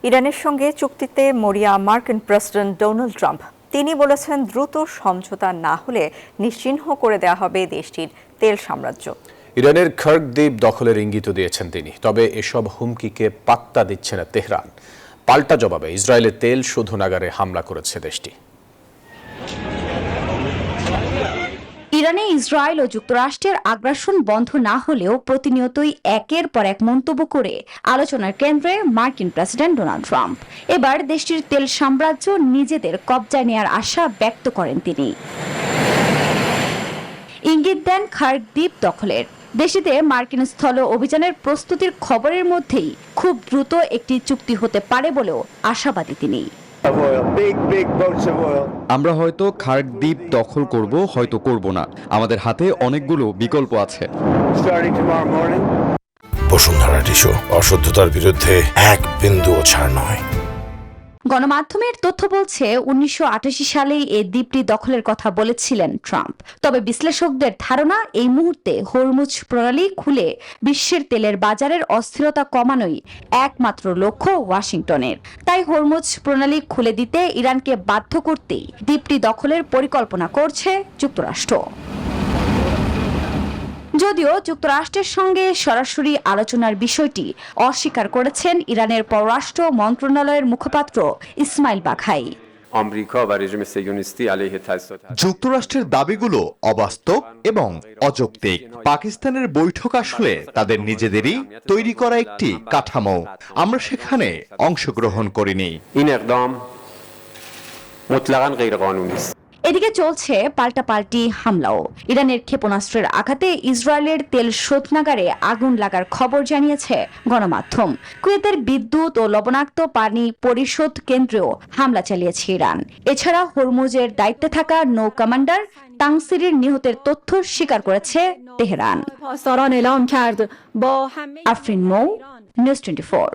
ইরানের সঙ্গে চুক্তিতে মরিয়া মার্কিন প্রেসিডেন্ট ডোনাল্ড ট্রাম্প। তিনি বলেছেন, দ্রুত সমঝোতা না হলে নিশ্চিহ্ন করে দেওয়া হবে দেশটির তেল সাম্রাজ্য। ইরানের খার্ক দ্বীপ দখলের ইঙ্গিত দিয়েছেন তিনি, তবে এসব হুমকিকে পাত্তা দিচ্ছে না তেহরান। পাল্টা জবাবে ইসরায়েলের তেল শোধনাগারে হামলা করেছে দেশটি। ইরানে ইসরায়েল ও যুক্তরাষ্ট্রের আগ্রাসন বন্ধ না হলেও প্রতিনিয়তই একের পর এক মন্তব্য করে আলোচনার কেন্দ্রে মার্কিন প্রেসিডেন্ট ডোনাল্ড ট্রাম্প। এবার দেশটির তেল সাম্রাজ্য নিজেদের কবজায় নেয়ার আশা ব্যক্ত করেন তিনি। ইঙ্গিত দেন খার্ক দ্বীপ দখলের। দেশটিতে মার্কিন স্থল অভিযানের প্রস্তুতির খবরের মধ্যেই খুব দ্রুত একটি চুক্তি হতে পারে বলেও আশাবাদী তিনি। আমরা হয়তো খার্ক দ্বীপ দখল করব, হয়তো করব না। আমাদের হাতে অনেকগুলো বিকল্প আছে। বসুন্ধরা টিস্যু, অশুদ্ধতার বিরুদ্ধে এক বিন্দুও ছাড় নয়। গণমাধ্যমের তথ্য বলছে 1988 সালেই এই দ্বীপটি দখলের কথা বলেছিলেন ট্রাম্প। তবে বিশ্লেষকদের ধারণা, এই মুহূর্তে হরমুজ প্রণালী খুলে বিশ্বের তেলের বাজারের অস্থিরতা কমানোই একমাত্র লক্ষ্য ওয়াশিংটনের। তাই হরমুজ প্রণালী খুলে দিতে ইরানকে বাধ্য করতেই দ্বীপটি দখলের পরিকল্পনা করছে যুক্তরাষ্ট্র। যদিও যুক্তরাষ্ট্রের সঙ্গে সরাসরি আলোচনার বিষয়টি অস্বীকার করেছেন ইরানের পররাষ্ট্র মন্ত্রণালয়ের মুখপাত্র ইসমাইল বাঘাই। যুক্তরাষ্ট্রের দাবিগুলো অবাস্তব এবং অযৌক্তিক। পাকিস্তানের বৈঠক আসলে তাদের নিজেদেরই তৈরি করা একটি কাঠামো। আমরা সেখানে অংশগ্রহণ করিনি। এদিকে চলছে পাল্টাপাল্টি হামলাও। ইরানের ক্ষেপণাস্ত্রের আঘাতে ইসরায়েলের তেল শোধনাগারে আগুন লাগার খবর জানিয়েছে গণমাধ্যম। কুয়েতের বিদ্যুৎ ও লবণাক্ত পানি পরিশোধ কেন্দ্রেও হামলা চালিয়েছে ইরান। এছাড়া হরমুজের দায়িত্বে থাকা নৌ কমান্ডার তাংসিরির নিহতের তথ্য স্বীকার করেছে তেহরান। আফরিন মৌ, নিউজ 24।